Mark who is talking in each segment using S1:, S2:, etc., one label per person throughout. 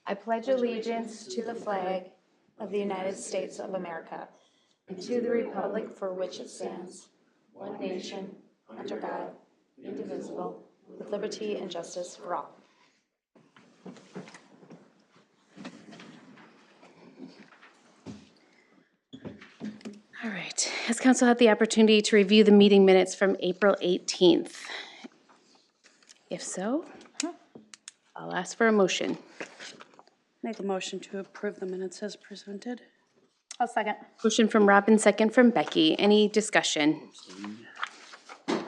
S1: I pledge allegiance to the flag of the United States of America and to the republic for which it stands, one nation, under God, indivisible, with liberty and justice for all. All right. Has council had the opportunity to review the meeting minutes from April 18th? If so, I'll ask for a motion.
S2: Make a motion to approve the minutes as presented.
S3: I'll second.
S1: Motion from Robin, second from Becky. Any discussion?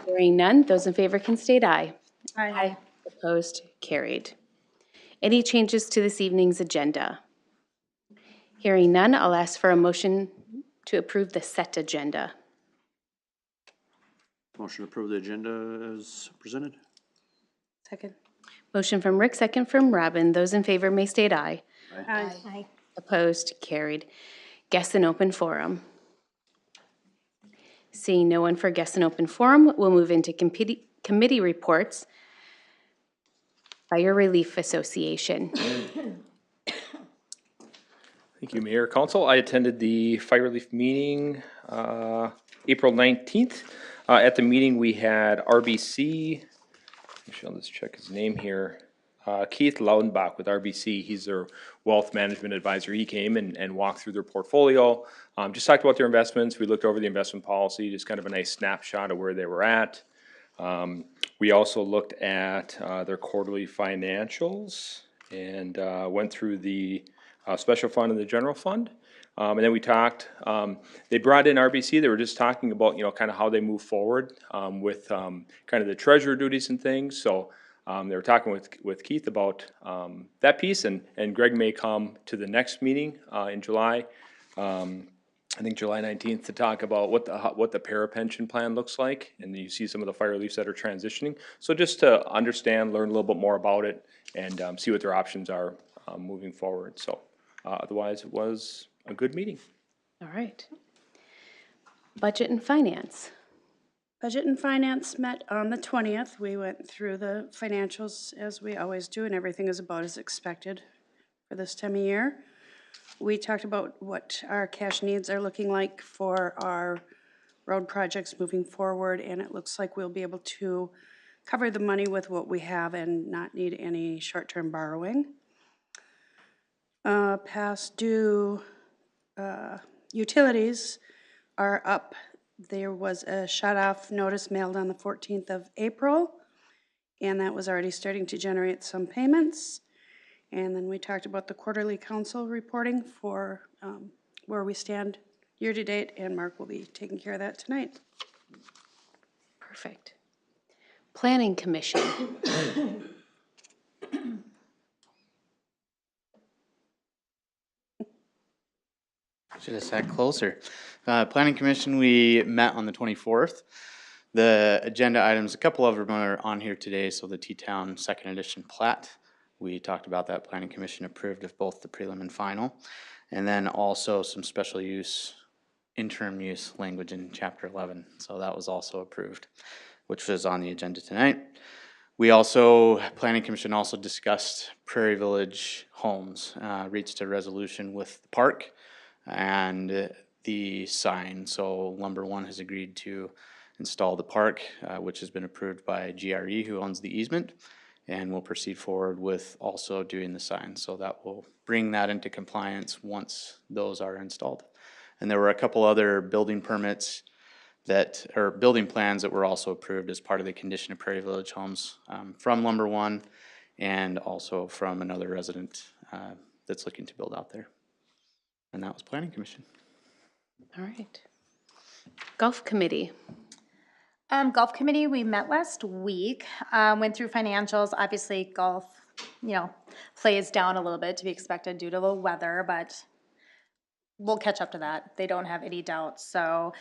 S1: Hearing none, those in favor can state aye.
S3: Aye.
S1: Opposed, carried. Any changes to this evening's agenda? Hearing none, I'll ask for a motion to approve the set agenda.
S4: Motion to approve the agenda as presented.
S2: Second.
S1: Motion from Rick, second from Robin. Those in favor may state aye.
S2: Aye.
S3: Aye.
S1: Opposed, carried. Guests in open forum. Seeing no one for guests in open forum, we'll move into committee reports. Fire Relief Association.
S5: Thank you, Mayor, Council. I attended the Fire Relief meeting April 19th. At the meeting, we had RBC, actually I'll just check his name here, Keith Laudenbach with RBC. He's their wealth management advisor. He came and walked through their portfolio, just talked about their investments. We looked over the investment policy, just kind of a nice snapshot of where they were at. We also looked at their quarterly financials and went through the special fund and the general fund. And then we talked, they brought in RBC, they were just talking about, kind of how they move forward with kind of the treasurer duties and things. So they were talking with Keith about that piece, and Greg may come to the next meeting in July, I think July 19th, to talk about what the para pension plan looks like. And you see some of the fire reliefs that are transitioning. So just to understand, learn a little bit more about it, and see what their options are moving forward. So otherwise, it was a good meeting.
S1: All right. Budget and Finance.
S2: Budget and Finance met on the 20th. We went through the financials as we always do, and everything is about as expected for this time of year. We talked about what our cash needs are looking like for our road projects moving forward, and it looks like we'll be able to cover the money with what we have and not need any short-term borrowing. Past due utilities are up. There was a shut-off notice mailed on the 14th of April, and that was already starting to generate some payments. And then we talked about the quarterly council reporting for where we stand year-to-date, and Mark will be taking care of that tonight.
S1: Perfect. Planning Commission.
S6: Should have sat closer. Planning Commission, we met on the 24th. The agenda items, a couple of them are on here today. So the T-Town second edition plat, we talked about that. Planning Commission approved of both the prelim and final. And then also some special use, interim use language in chapter 11. So that was also approved, which was on the agenda tonight. We also, Planning Commission also discussed Prairie Village homes, reached a resolution with the park and the sign. So Lumber One has agreed to install the park, which has been approved by GRE, who owns the easement, and we'll proceed forward with also doing the sign. So that will bring that into compliance once those are installed. And there were a couple other building permits that, or building plans that were also approved as part of the condition of Prairie Village homes from Lumber One, and also from another resident that's looking to build out there. And that was Planning Commission.
S1: All right. Golf Committee.
S3: Golf Committee, we met last week, went through financials. Obviously, golf, plays down a little bit to be expected due to the weather, but we'll catch up to that. They don't have any doubts. So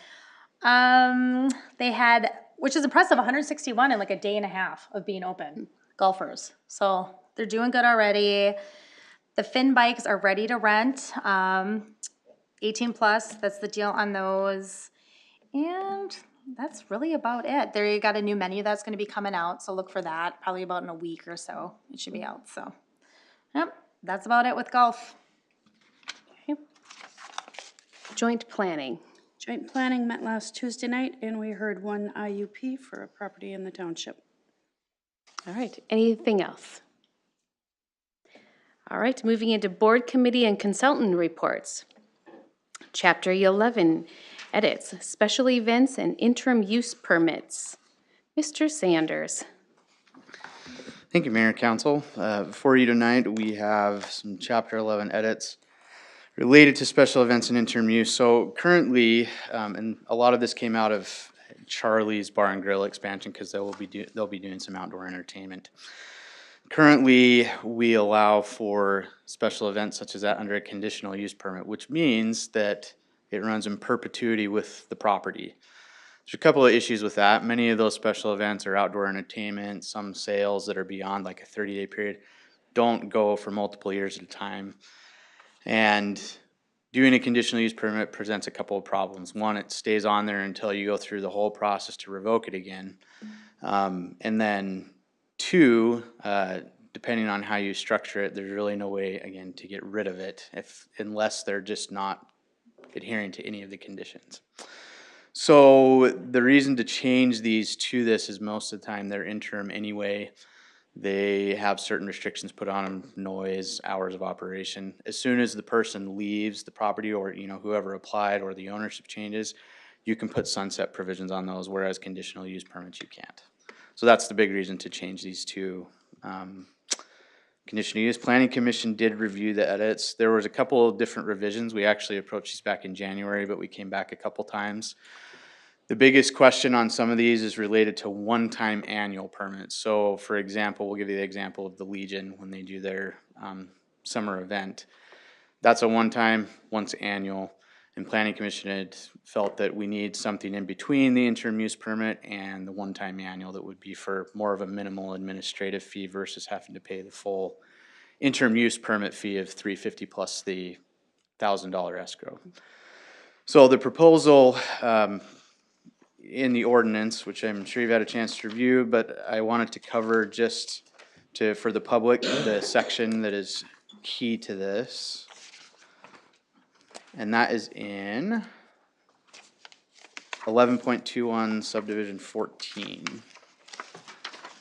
S3: they had, which is impressive, 161 in like a day and a half of being open, golfers. So they're doing good already. The Finn bikes are ready to rent, 18 plus, that's the deal on those. And that's really about it. There you got a new menu that's going to be coming out, so look for that. Probably about in a week or so it should be out. So, yep, that's about it with golf.
S7: Joint planning.
S2: Joint planning met last Tuesday night, and we heard one IUP for a property in the township.
S7: All right, anything else? All right, moving into board committee and consultant reports. Chapter 11, edits, special events and interim use permits. Mr. Sanders.
S6: Thank you, Mayor and Council. Before you tonight, we have some Chapter 11 edits related to special events and interim use. So currently, and a lot of this came out of Charlie's Bar and Grill expansion because they'll be doing some outdoor entertainment. Currently, we allow for special events such as that under a conditional use permit, which means that it runs in perpetuity with the property. There's a couple of issues with that. Many of those special events are outdoor entertainment, some sales that are beyond like a 30-day period don't go for multiple years at a time. And doing a conditional use permit presents a couple of problems. One, it stays on there until you go through the whole process to revoke it again. And then two, depending on how you structure it, there's really no way, again, to get rid of it unless they're just not adhering to any of the conditions. So the reason to change these to this is most of the time they're interim anyway. They have certain restrictions put on them, noise, hours of operation. As soon as the person leaves the property or, whoever applied or the ownership changes, you can put sunset provisions on those, whereas conditional use permits you can't. So that's the big reason to change these two. Conditional use. Planning Commission did review the edits. There was a couple of different revisions. We actually approached these back in January, but we came back a couple times. The biggest question on some of these is related to one-time annual permits. So for example, we'll give you the example of the Legion when they do their summer event. That's a one-time, once annual, and Planning Commission had felt that we need something in between the interim use permit and the one-time annual that would be for more of a minimal administrative fee versus having to pay the full interim use permit fee of $350 plus the $1,000 escrow. So the proposal in the ordinance, which I'm sure you've had a chance to review, but I wanted to cover just for the public, the section that is key to this. And that is in 11.21 subdivision 14.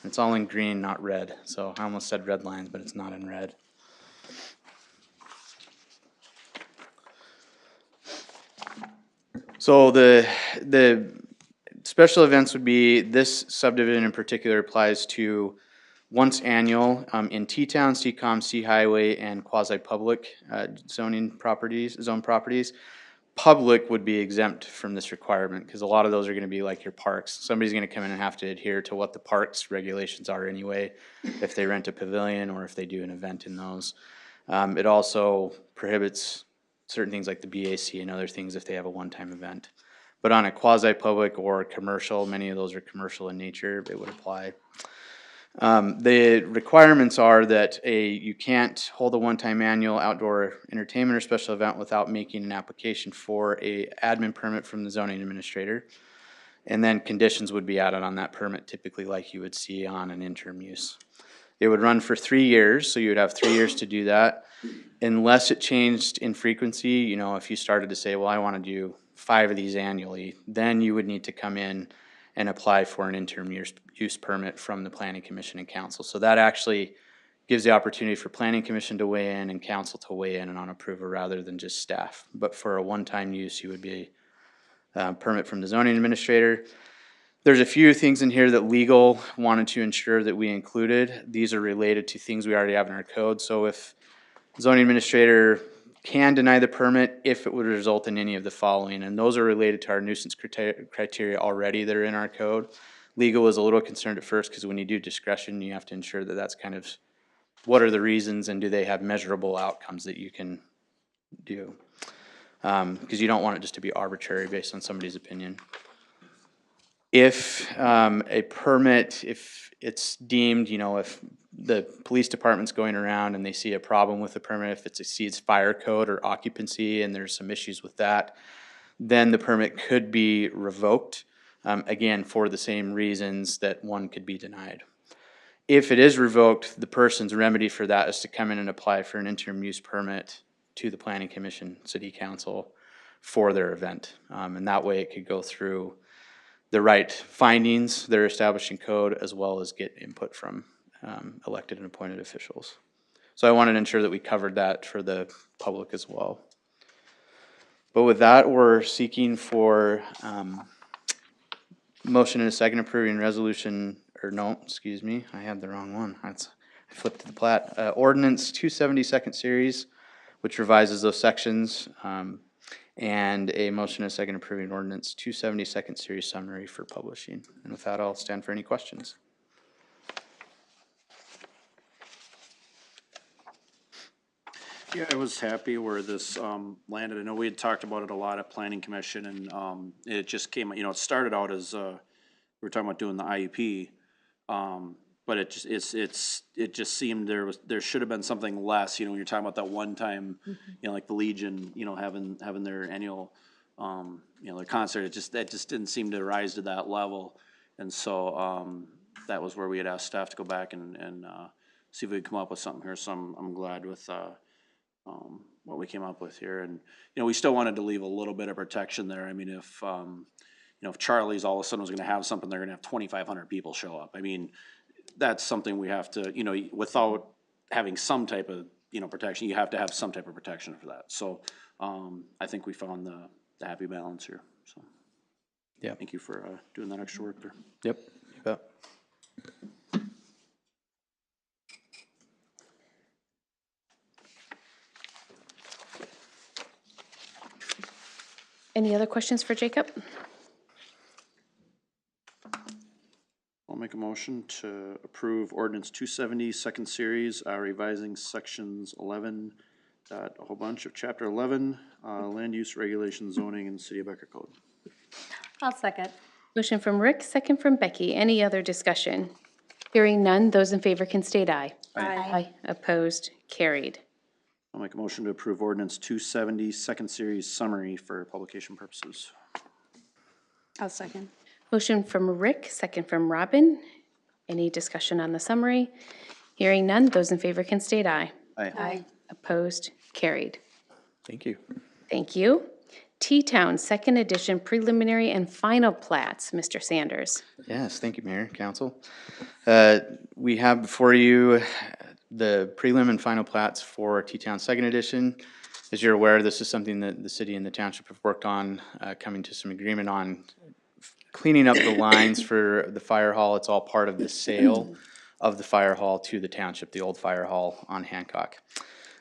S6: It's all in green, not red. So I almost said red lines, but it's not in red. So the special events would be, this subdivision in particular applies to once annual in T-Town, C-Com, C-Highway, and quasi-public zone properties. Public would be exempt from this requirement because a lot of those are going to be like your parks. Somebody's going to come in and have to adhere to what the parks regulations are anyway, if they rent a pavilion or if they do an event in those. It also prohibits certain things like the BAC and other things if they have a one-time event. But on a quasi-public or commercial, many of those are commercial in nature, it would apply. The requirements are that you can't hold a one-time annual outdoor entertainment or special event without making an application for a admin permit from the zoning administrator. And then conditions would be added on that permit, typically like you would see on an interim use. It would run for 3 years, so you would have 3 years to do that. Unless it changed in frequency, if you started to say, well, I want to do 5 of these annually, then you would need to come in and apply for an interim use permit from the Planning Commission and Council. So that actually gives the opportunity for Planning Commission to weigh in and Council to weigh in and on approval rather than just staff. But for a one-time use, you would be a permit from the zoning administrator. There's a few things in here that legal wanted to ensure that we included. These are related to things we already have in our code. So if zoning administrator can deny the permit if it would result in any of the following, and those are related to our nuisance criteria already that are in our code. Legal was a little concerned at first because when you do discretion, you have to ensure that that's kind of what are the reasons and do they have measurable outcomes that you can do, because you don't want it just to be arbitrary based on somebody's opinion. If a permit, if it's deemed, if the police department's going around and they see a problem with the permit, if it exceeds fire code or occupancy and there's some issues with that, then the permit could be revoked, again, for the same reasons that one could be denied. if it is revoked, the person's remedy for that is to come in and apply for an interim use permit to the planning commission, city council for their event. And that way it could go through the right findings, their establishing code, as well as get input from elected and appointed officials. So I wanted to ensure that we covered that for the public as well. But with that, we're seeking for motion and a second approving resolution, or no, excuse me, I had the wrong one. I flipped to the plat. Ordinance 270 second series, which revises those sections, and a motion and a second approving ordinance 270 second series summary for publishing. And with that, I'll stand for any questions.
S4: Yeah, I was happy where this landed. I know we had talked about it a lot at Planning Commission, and it just came, it started out as, we were talking about doing the IUP, but it just seemed there should have been something less, when you're talking about that one time, like the Legion, having their annual, their concert, that just didn't seem to rise to that level. And so, that was where we had asked staff to go back and see if we could come up with something here. So I'm glad with, what we came up with here. And, we still wanted to leave a little bit of protection there. I mean, if Charlie's all of a sudden was gonna have something, they're gonna have 2,500 people show up. I mean, that's something we have to, without having some type of, protection, you have to have some type of protection for that. So, I think we found the happy balance here, so.
S6: Yeah.
S4: Thank you for, doing that extra work there.
S6: Yep, you bet.
S7: Any other questions for Jacob?
S4: I'll make a motion to approve ordinance 270 second series, revising sections 11, a whole bunch of chapter 11, land use regulation zoning in the city of Becker Code.
S3: I'll second.
S7: Motion from Rick, second from Becky. Any other discussion? Hearing none, those in favor can state aye. Aye. Opposed, carried.
S4: I'll make a motion to approve ordinance 270 second series summary for publication purposes.
S2: I'll second.
S7: Motion from Rick, second from Robin. Any discussion on the summary? Hearing none, those in favor can state aye.
S2: Aye.
S7: Opposed, carried.
S6: Thank you.
S7: Thank you. T-Town, second edition preliminary and final plats, Mr. Sanders.
S6: Yes, thank you, Mayor, Council. We have before you the prelim and final plats for T-Town Second Edition. As you're aware, this is something that the city and the township have worked on, coming to some agreement on cleaning up the lines for the fire hall. It's all part of the sale of the fire hall to the township, the old fire hall on Hancock.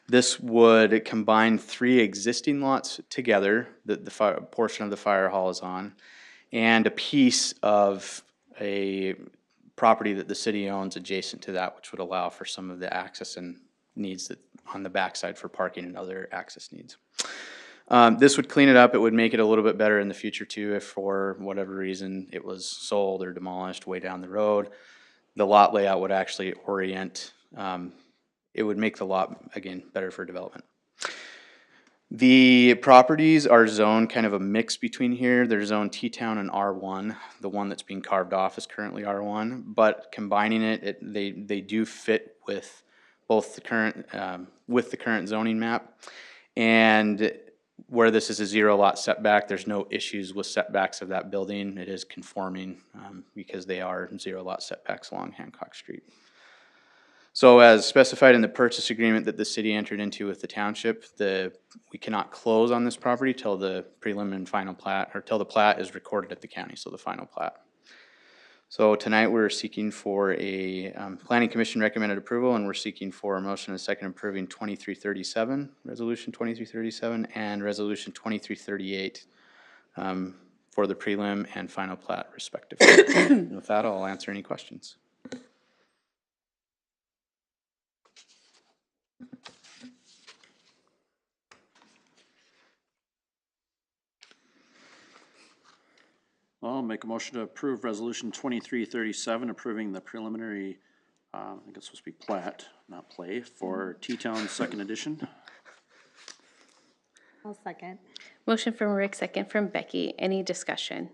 S6: This would combine 3 existing lots together that the portion of the fire hall is on, and a piece of a property that the city owns adjacent to that, which would allow for some of the access and needs that on the backside for parking and other access needs. This would clean it up. It would make it a little bit better in the future too, if for whatever reason it was sold or demolished way down the road. The lot layout would actually orient, it would make the lot, again, better for development. The properties are zoned kind of a mix between here. They're zoned T-Town and R1. The one that's being carved off is currently R1, but combining they do fit with both the current zoning map. And where this is a 0 lot setback, there's no issues with setbacks of that building. It is conforming because they are 0 lot setbacks along Hancock Street. So as specified in the purchase agreement that the city entered into with the township, we cannot close on this property till the prelim and final plat, or till the plat is recorded at the county, so the final plat. So tonight we're seeking for a planning commission recommended approval, and we're seeking for a motion and a second approving 2337, resolution 2337, and resolution 2338 for the prelim and final plat respectively. And with that, I'll answer any questions.
S4: I'll make a motion to approve resolution 2337, approving the preliminary, I think it's supposed to be plat, not play, for T-Town Second Edition.
S3: I'll second.
S7: Motion from Rick, second from Becky. Any discussion?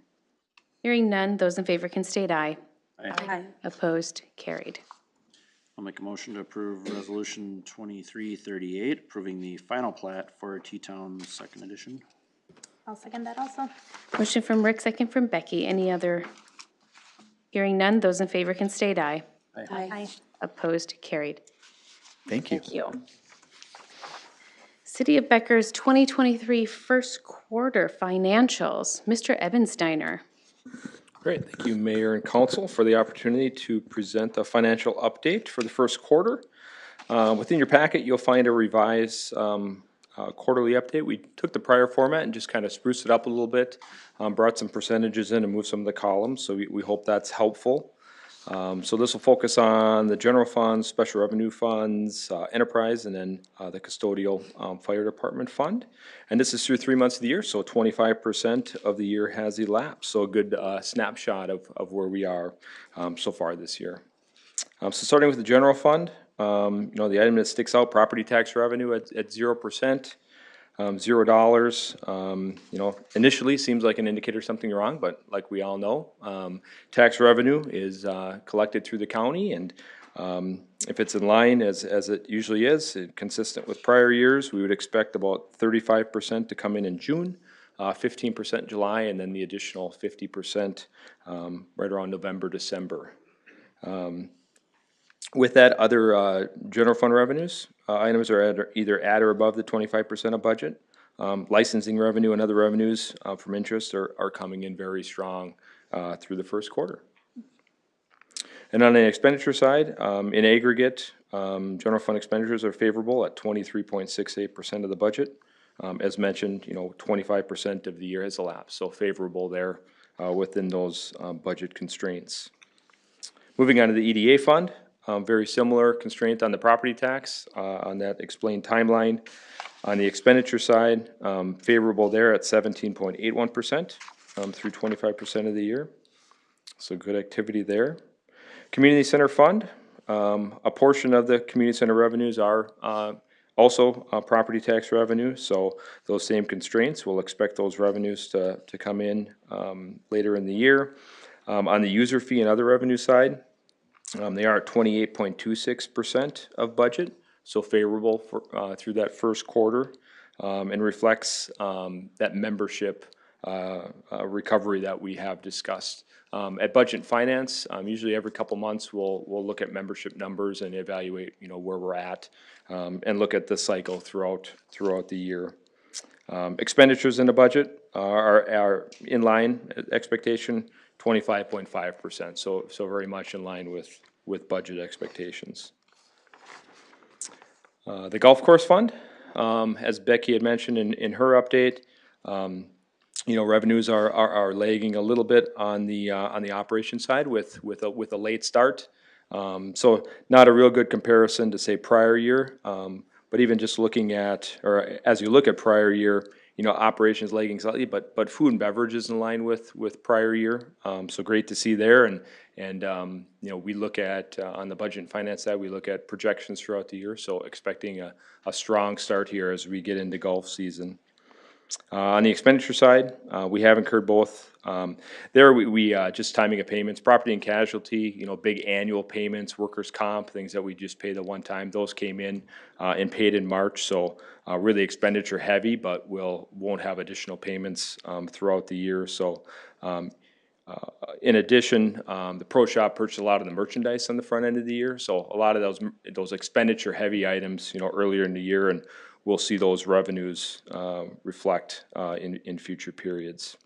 S7: Hearing none, those in favor can state aye.
S4: Aye.
S7: Opposed, carried.
S4: I'll make a motion to approve resolution 2338, approving the final plat for T-Town Second Edition.
S3: I'll second that also.
S7: Motion from Rick, second from Becky. Any other? Hearing none, those in favor can state aye.
S3: Aye.
S7: Opposed, carried.
S6: Thank you.
S7: Thank you. City of Becker's 2023 first quarter financials. Mr. Ebensteiner.
S5: Great, thank you, Mayor and Council, for the opportunity to present the financial update for the first quarter. Within your packet, you'll find a revised quarterly update. We took the prior format and just kind of spruced it up a little bit, brought some percentages in and moved some of the columns, so we hope that's helpful. So this will focus on the general funds, special revenue funds, enterprise, and then the custodial fire department fund. And this is through 3 months of the year, so 25% of the year has elapsed. So a good snapshot of where we are so far this year. So starting with the general fund, you know, the item that sticks out, property tax revenue at 0%. $0. You know, initially seems like an indicator of something wrong, but like we all know, tax revenue is collected through the county, and if it's in line as it usually is, consistent with prior years, we would expect about 35% to come in June, 15% in July, and then the additional 50% right around November, December. With that, other general fund revenues, items are either at or above the 25% of budget. Licensing revenue and other revenues from interest are coming in very strong through the first quarter. And on the expenditure side, in aggregate, general fund expenditures are favorable at 23.68% of the budget. As mentioned, you know, 25% of the year has elapsed, so favorable there within those budget constraints. Moving on to the EDA fund. Very similar constraint on the property tax on that explained timeline. On the expenditure side, favorable there at 17.81% through 25% of the year. So good activity there. Community center fund, a portion of the community center revenues are also property tax revenue. So those same constraints, we'll expect those revenues to come in later in the year. On the user fee and other revenue side, they are at 28.26% of budget, so favorable for, through that first quarter, and reflects that membership recovery that we have discussed. At Budget and Finance, usually every couple months we'll look at membership numbers and evaluate, you know, where we're at, and look at the cycle throughout the year. Expenditures in the budget are in line expectation. 25.5%, so very much in line with budget expectations. The golf course fund, as Becky had mentioned in her update, you know, revenues are lagging a little bit on the operation side with a late start. So not a real good comparison to say prior year, but even just looking at, or as you look at prior year, you know, operations lagging slightly, but food and beverage is in line with prior year. So great to see there, and you know, we look at on the budget and finance side, we look at projections throughout the year, so expecting a strong start here as we get into golf season. On the expenditure side, we have incurred both. There we just timing of payments, property and casualty, you know, big annual payments, workers' comp, things that we just pay the one time. Those came in and paid in March, so really expenditure heavy, but won't have additional payments throughout the year. So in addition, the pro shop purchased a lot of the merchandise on the front end of the year, so a lot of those expenditure heavy items, you know, earlier in the year, and we'll see those revenues reflect in future periods.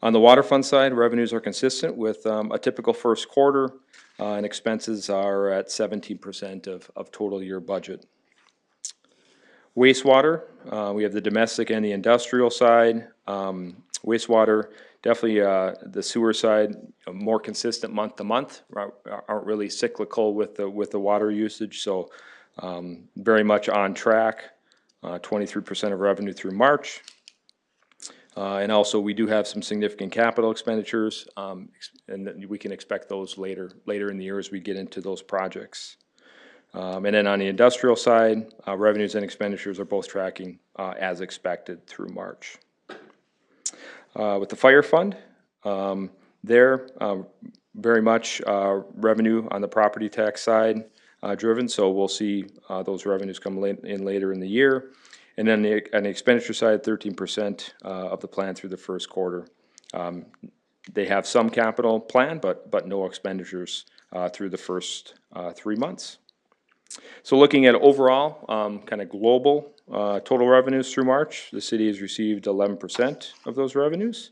S5: On the water fund side, revenues are consistent with a typical first quarter, and expenses are at 17% of total year budget. Wastewater, we have the domestic and the industrial side. Wastewater, definitely the sewer side, more consistent month to month, aren't really cyclical with the water usage, so very much on track, 23% of revenue through March. And also we do have some significant capital expenditures, and we can expect those later in the year as we get into those projects. And then on the industrial side, revenues and expenditures are both tracking as expected through March. With the fire fund, there very much revenue on the property tax side driven, so we'll see those revenues come in later in the year. And then on the expenditure side, 13% of the plan through the first quarter. They have some capital plan, but no expenditures through the first 3 months. So looking at overall, kind of global total revenues through March, the city has received 11% of those revenues.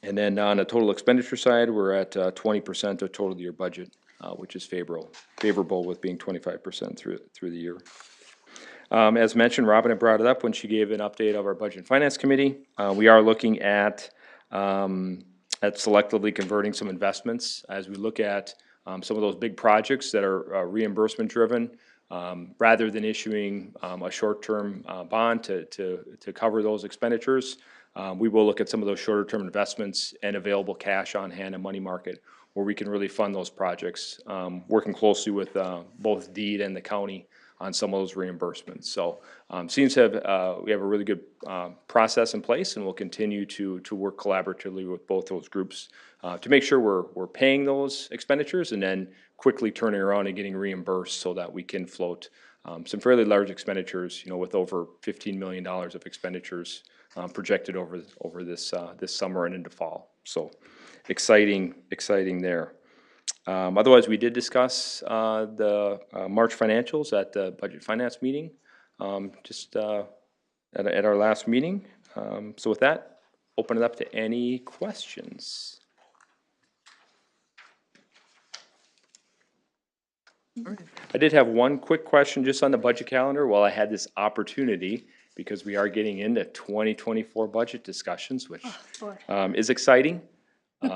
S5: And then on the total expenditure side, we're at 20% of total year budget, which is favorable with being 25% through the year. As mentioned, Robin had brought it up when she gave an update of our Budget and Finance Committee. We are looking at selectively converting some investments as we look at some of those big projects that are reimbursement driven. Rather than issuing a short-term bond to cover those expenditures, we will look at some of those shorter-term investments and available cash on hand and money market where we can really fund those projects, working closely with both DEED and the county on some of those reimbursements. So seems to have, we have a really good process in place, and we'll continue to work collaboratively with both those groups to make sure we're paying those expenditures and then quickly turning around and getting reimbursed so that we can float some fairly large expenditures, with over $15 million of expenditures projected over this summer and into fall. So exciting there. Otherwise, we did discuss the March financials at the Budget Finance meeting, just at our last meeting. So with that, open it up to any questions. I did have one quick question just on the budget calendar while I had this opportunity, because we are getting into 2024 budget discussions, which is exciting. We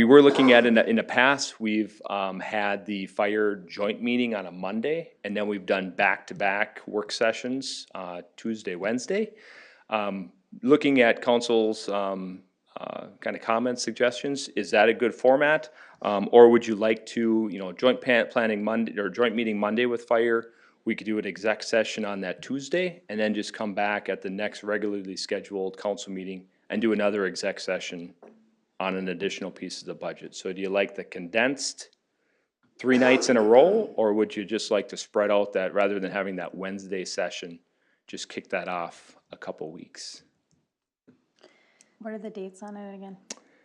S5: were looking at, in the past, we've had the fire joint meeting on a Monday, and then we've done back-to-back work sessions, Tuesday, Wednesday. Looking at council's kind of comments, suggestions, is that a good format? Or would you like to, joint planning Monday, or joint meeting Monday with fire? We could do an exec session on that Tuesday, and then just come back at the next regularly scheduled council meeting and do another exec session on an additional piece of the budget. So do you like the condensed 3 nights in a row, or would you just like to spread out that, rather than having that Wednesday session, just kick that off a couple weeks?
S3: What are the dates on it again?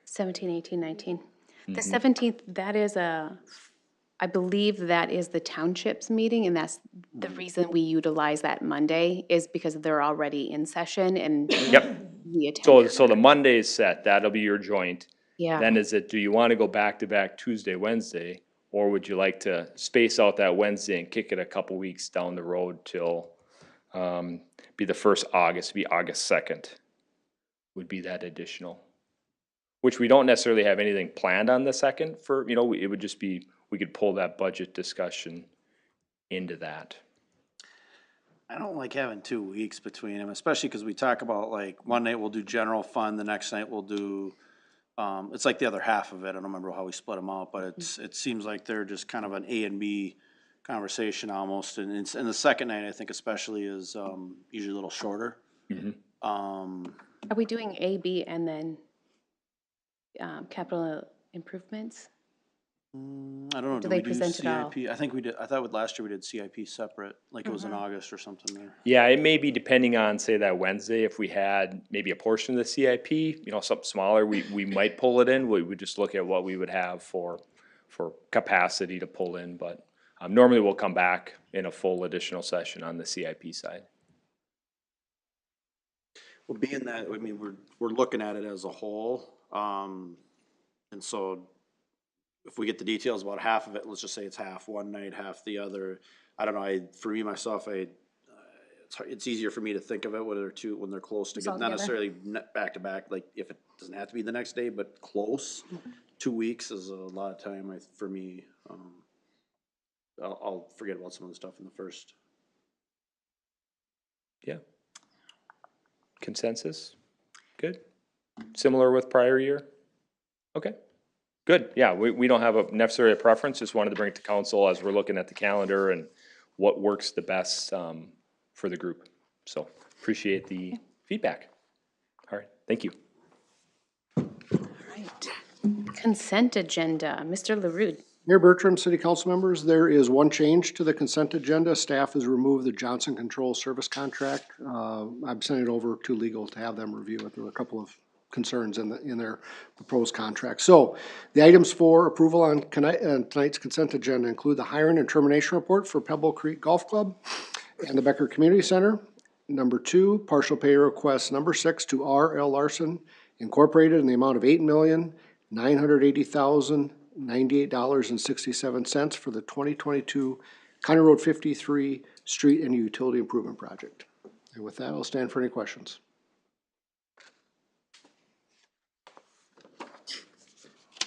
S7: 17, 18, 19. The 17th, that is I believe that is the township's meeting, and that's the reason we utilize that Monday is because they're already in session and
S5: Yep.
S7: we attend.
S5: So the Monday is set, that'll be your joint.
S7: Yeah.
S5: Then do you want to go back to back Tuesday, Wednesday, or would you like to space out that Wednesday and kick it a couple weeks down the road till, be the first August, be August 2nd, would be that additional? Which we don't necessarily have anything planned on the 2nd for, it would just be, we could pull that budget discussion into that.
S4: I don't like having 2 weeks between them, especially because we talk about, like, one night we'll do general fund, the next night we'll do, it's like the other half of it. I don't remember how we split them out, but it seems like they're just kind of an A and B conversation almost. And the second night, I think especially, is usually a little shorter.
S7: Are we doing A, B, and then capital improvements?
S4: I don't know.
S7: Do
S4: we
S7: they present it all?
S4: CIP? I think we did. I thought last year we did CIP separate, like it was in August or something there.
S5: Yeah, it may be depending on, say, that Wednesday, if we had maybe a portion of the CIP, something smaller, we might pull it in. We would just look at what we would have for capacity to pull in, but normally we'll come back in a full additional session on the CIP side.
S4: Well, being that, I mean, we're looking at it as a whole, and so if we get the details about half of it, let's just say it's half one night, half the other. I don't know. For me myself, it's easier for me to think of it when they're close together, not necessarily back to back. Like if it doesn't have to be the next day, but close. 2 weeks is a lot of time for me. I'll forget about some of the stuff in the first.
S5: Yeah. Consensus? Good. Similar with prior year? Okay. Good. Yeah, we don't have necessarily a preference. Just wanted to bring it to council as we're looking at the calendar and what works the best for the group. So appreciate the feedback. All right. Thank you.
S7: All right. right. Consent agenda, Mr. LaRue.
S8: Mayor Bertram, city council members, there is one change to the consent agenda. Staff has removed the Johnson Control Service contract. I've sent it over to legal to have them review it. There were a couple of concerns in their proposed contract. So the items for approval on tonight's consent agenda include the hiring and termination report for Pebble Creek Golf Club and the Becker Community Center. Number 2, partial pay request number 6 to R.L. Larson Incorporated in the amount of $8,980,098.67 for the 2022 County Road 53 Street and Utility Improvement Project. And with that, I'll stand for any questions.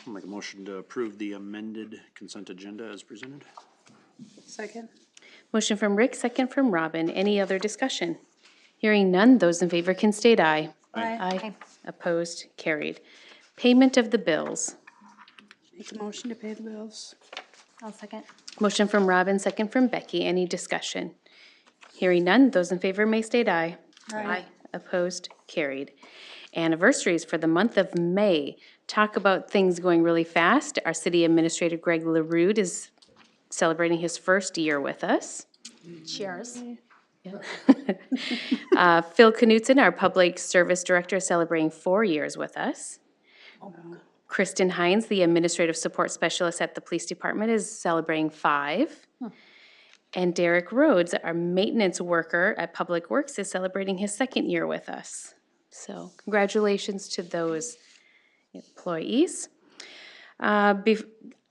S4: I'll make a motion to approve the amended consent agenda as presented.
S2: Second.
S7: Motion from Rick, second from Robin. Any other discussion? Hearing none, those in favor can state aye. Aye. Opposed, carried. Payment of the bills.
S2: Make a motion to pay the bills.
S3: I'll second.
S7: Motion from Robin, second from Becky. Any discussion? Hearing none, those in favor may state aye. Aye. Opposed, carried. Anniversaries for the month of May. Talk about things going really fast. Our city administrator, Greg LaRue, is celebrating his first year with us.
S3: Cheers.
S7: Phil Knutson, our public service director, is celebrating 4 years with us. Kristen Hines, the administrative support specialist at the police department, is celebrating 5. And Derek Rhodes, our maintenance worker at Public Works, is celebrating his 2nd year with us. So congratulations to those employees.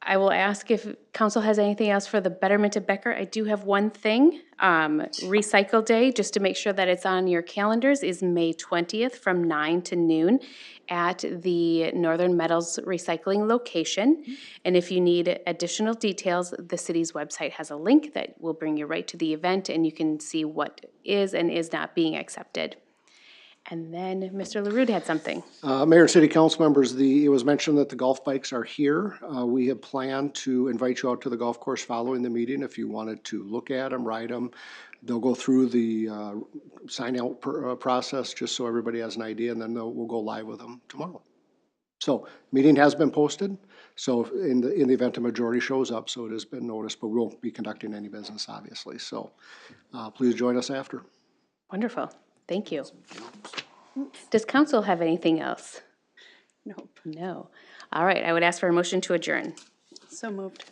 S7: I will ask if council has anything else for the betterment of Becker. I do have one thing. Recycle Day, just to make sure that it's on your calendars, is May 20th from 9 to noon at the Northern Metals Recycling location. And if you need additional details, the city's website has a link that will bring you right to the event, and you can see what is and is not being accepted. And then Mr. LaRue had something.
S8: Mayor and city council members, it was mentioned that the golf bikes are here. We have planned to invite you out to the golf course following the meeting if you wanted to look at them, ride them. They'll go through the sign out process just so everybody has an idea, and then we'll go live with them tomorrow. So meeting has been posted. So in the event a majority shows up, so it has been noticed, but we won't be conducting any business, obviously. So please join us after.
S7: Wonderful. Thank you. Does council have anything else?
S2: Nope.
S7: No. All right, I would ask for a motion to adjourn.
S2: So moved.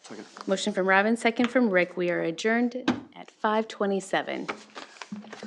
S4: Second.
S7: Motion from Robin, second from Rick. We are adjourned at 5:27.